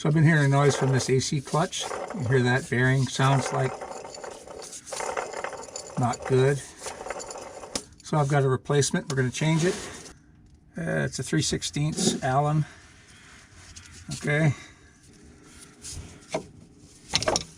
So I've been hearing a noise from this AC clutch. You hear that bearing? Sounds like not good. So I've got a replacement. We're going to change it. It's a 3/16 Allen. Okay.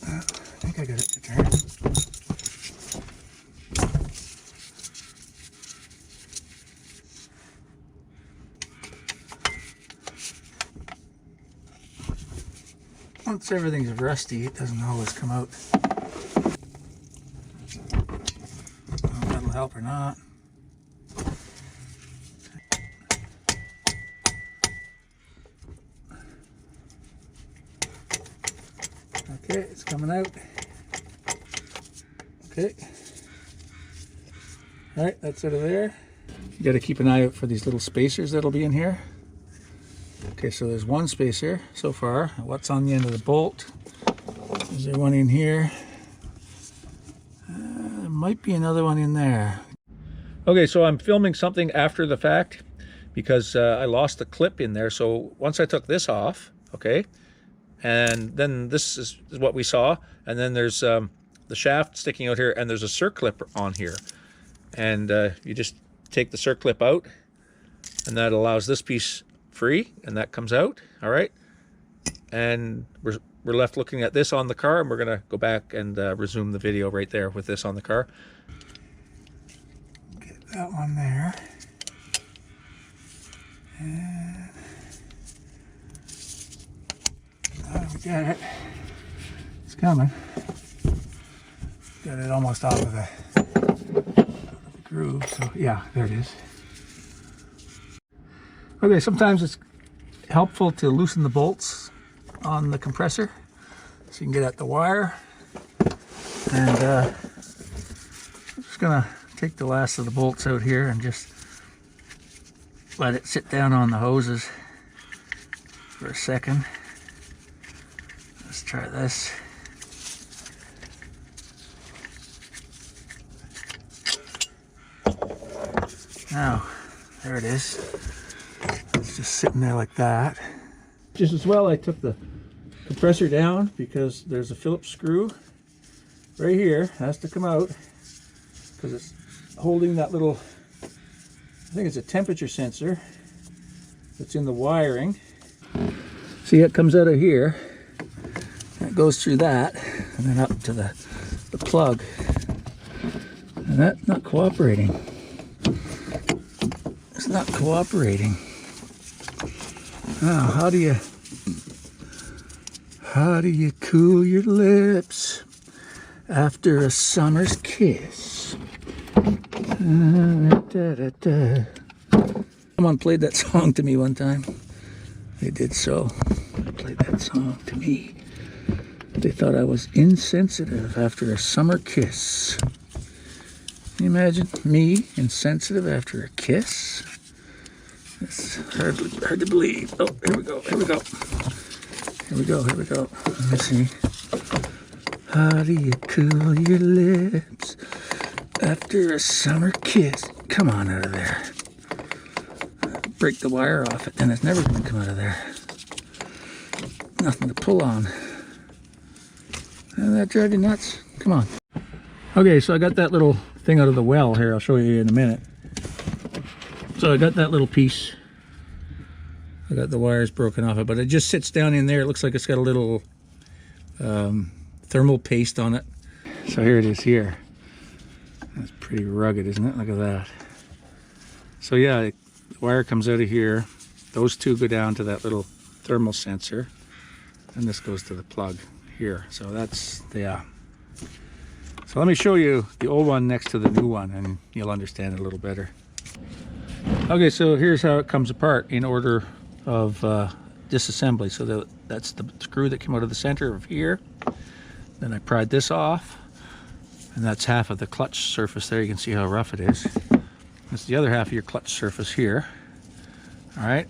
I think I got it to turn. Once everything's rusty, it doesn't always come out. Oh, that'll help or not. Okay, it's coming out. Okay. All right, that's out of there. You got to keep an eye out for these little spacers that'll be in here. Okay, so there's one spacer so far. What's on the end of the bolt? Is there one in here? There might be another one in there. Okay, so I'm filming something after the fact because I lost the clip in there. So once I took this off, okay, and then this is what we saw, and then there's the shaft sticking out here, and there's a circlip on here, and you just take the circlip out, and that allows this piece free, and that comes out. All right, and we're left looking at this on the car, and we're gonna go back and resume the video right there with this on the car. Get that one there, and we got it. It's coming. Got it almost out of the groove. So yeah, there it is. Okay, sometimes it's helpful to loosen the bolts on the compressor so you can get at the wire. And I'm just gonna take the last of the bolts out here and just let it sit down on the hoses for a second. Let's try this. Now, there it is. It's just sitting there like that. Just as well, I took the compressor down because there's a Phillips screw right here. It has to come out because it's holding that little, I think it's a temperature sensor that's in the wiring. See, it comes out of here, and it goes through that, and then up to the plug. And that's not cooperating. It's not cooperating. Now, how do you cool your lips after a summer's kiss? Someone played that song to me one time. They did so. They played that song to me. They thought I was insensitive after a summer kiss. Can you imagine me insensitive after a kiss? It's hard to believe. Oh, here we go, here we go. Here we go, here we go. Let me see. How do you cool your lips after a summer kiss? Come on out of there. Break the wire off it, then it's never going to come out of there. Nothing to pull on. Doesn't that drive you nuts? Come on. Okay, so I got that little thing out of the well here. I'll show you in a minute. So I got that little piece. I got the wires broken off it, but it just sits down in there. It looks like it's got a little thermal paste on it. So here it is here. That's pretty rugged, isn't it? Look at that. So yeah, the wire comes out of here. Those two go down to that little thermal sensor, and this goes to the plug here. So that's, yeah. So let me show you the old one next to the new one, and you'll understand it a little better. Okay, so here's how it comes apart in order of disassembly. So that's the screw that came out of the center of here. Then I pried this off, and that's half of the clutch surface there. You can see how rough it is. That's the other half of your clutch surface here. All right,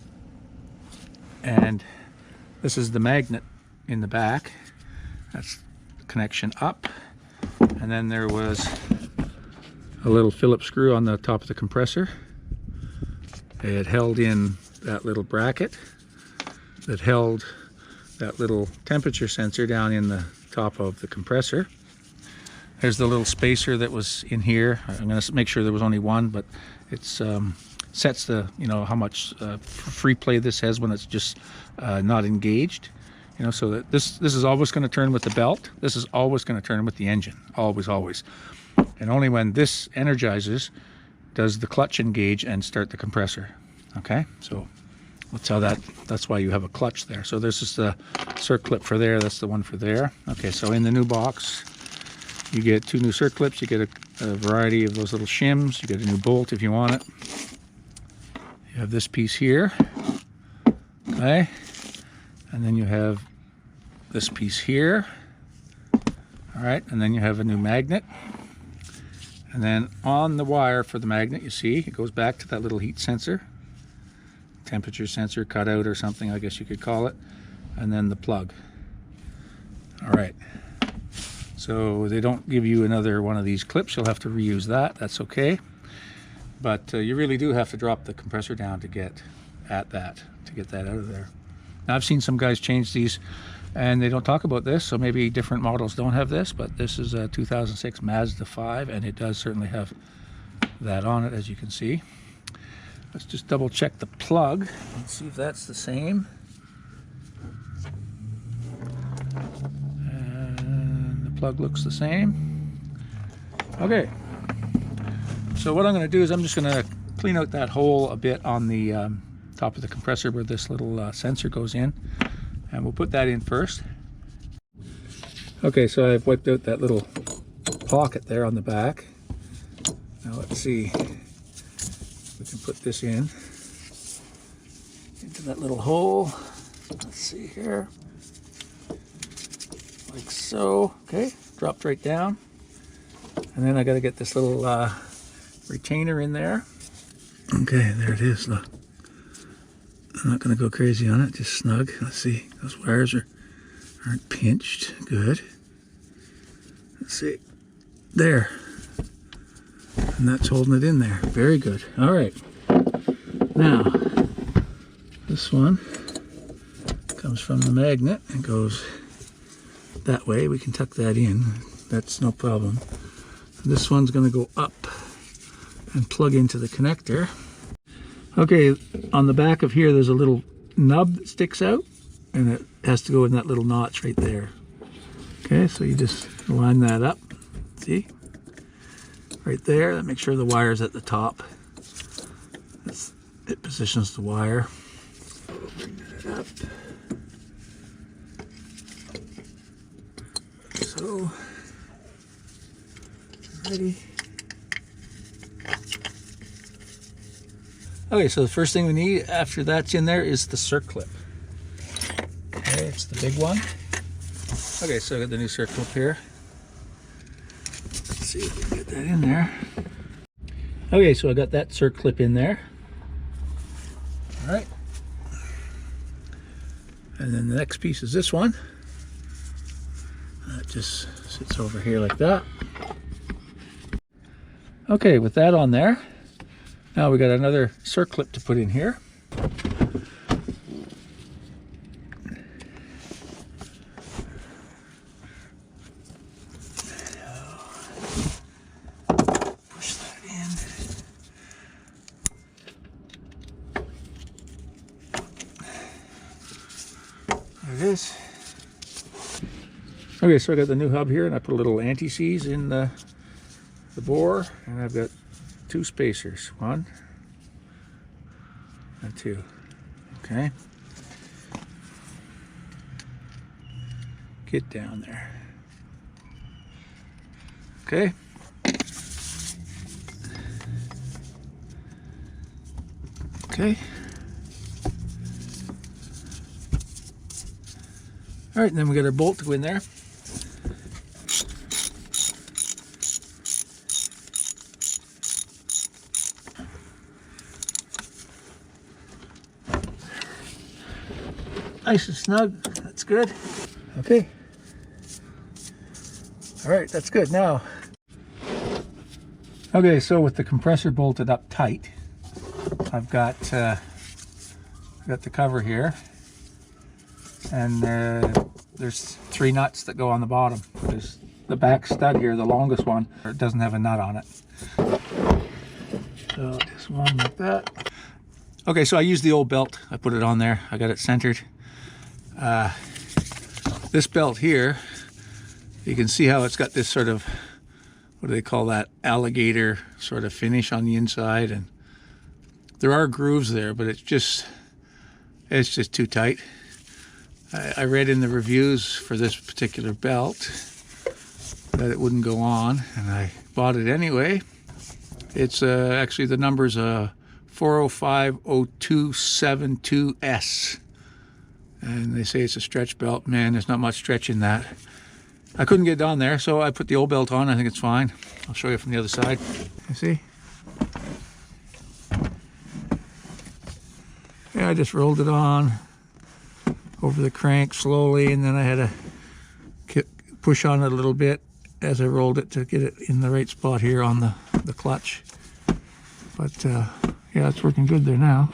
and this is the magnet in the back. That's the connection up, and then there was a little Phillips screw on the top of the compressor. It held in that little bracket that held that little temperature sensor down in the top of the compressor. There's the little spacer that was in here. I'm going to make sure there was only one, but it's sets the, you know, how much free play this has when it's just not engaged. You know, so that this is always going to turn with the belt. This is always going to turn with the engine. Always, always. And only when this energizes does the clutch engage and start the compressor. Okay, so that's how that's why you have a clutch there. So this is the circlip for there. That's the one for there. Okay, so in the new box, you get 2 new circlips. You get a variety of those little shims. You get a new bolt if you want it. You have this piece here. Okay, and then you have this piece here. All right, and then you have a new magnet. And then on the wire for the magnet, you see, it goes back to that little heat sensor, temperature sensor cutout or something, I guess you could call it, and then the plug. All right, so they don't give you another one of these clips. You'll have to reuse that. That's okay. But you really do have to drop the compressor down to get at that, to get that out of there. Now, I've seen some guys change these and they don't talk about this, so maybe different models don't have this, but this is a 2006 Mazda 5 and it does certainly have that on it, as you can see. Let's just double check the plug and see if that's the same. And the plug looks the same. Okay, so what I'm going to do is I'm just going to clean out that hole a bit on the top of the compressor where this little sensor goes in, and we'll put that in first. Okay, so I've wiped out that little pocket there on the back. Now let's see if we can put this in into that little hole. Let's see here, like so. Okay, dropped right down. And then I got to get this little retainer in there. Okay, there it is. Look, I'm not going to go crazy on it, just snug. Let's see, those wires aren't pinched. Good. Let's see, there, and that's holding it in there. Very good. All right, now this one comes from the magnet and goes that way. We can tuck that in, that's no problem. This one's going to go up and plug into the connector. Okay, on the back of here there's a little nub that sticks out and it has to go in that little notch right there. Okay, so you just line that up, see, right there. That makes sure the wire's at the top. It positions the wire. Bring that up. So, ready. Okay, so the first thing we need after that's in there is the circlip. Okay, it's the big one. Okay, so I got the new circlip here. Let's see if we can get that in there. Okay, so I got that circlip in there. All right. And then the next piece is this one. That just sits over here like that. Okay, with that on there, now we got another circlip to put in here. Push that in. There it is. Okay, so I got the new hub here and I put a little anti-seize in the bore, and I've got 2 spacers, 1 and 2. Okay, get down there. Okay, okay, all right, and then we got our bolt to go in there. Nice and snug, that's good. Okay. All right, that's good. Now, okay, so with the compressor bolted up tight, I've got the cover here, And there's 3 nuts that go on the bottom. There's the back stud here, the longest one, it doesn't have a nut on it. So just one like that. Okay, so I used the old belt. I put it on there. I got it centered. This belt here, you can see how it's got this sort of, what do they call that, alligator sort of finish on the inside, and there are grooves there, but it's just too tight. I read in the reviews for this particular belt that it wouldn't go on, and I bought it anyway. It's actually, the number's 4050272S, and they say it's a stretch belt. Man, there's not much stretch in that. I couldn't get on there, so I put the old belt on. I think it's fine. I'll show you from the other side. You see? Yeah, I just rolled it on over the crank slowly, and then I had to push on it a little bit as I rolled it to get it in the right spot here on the clutch. But yeah, it's working good there now.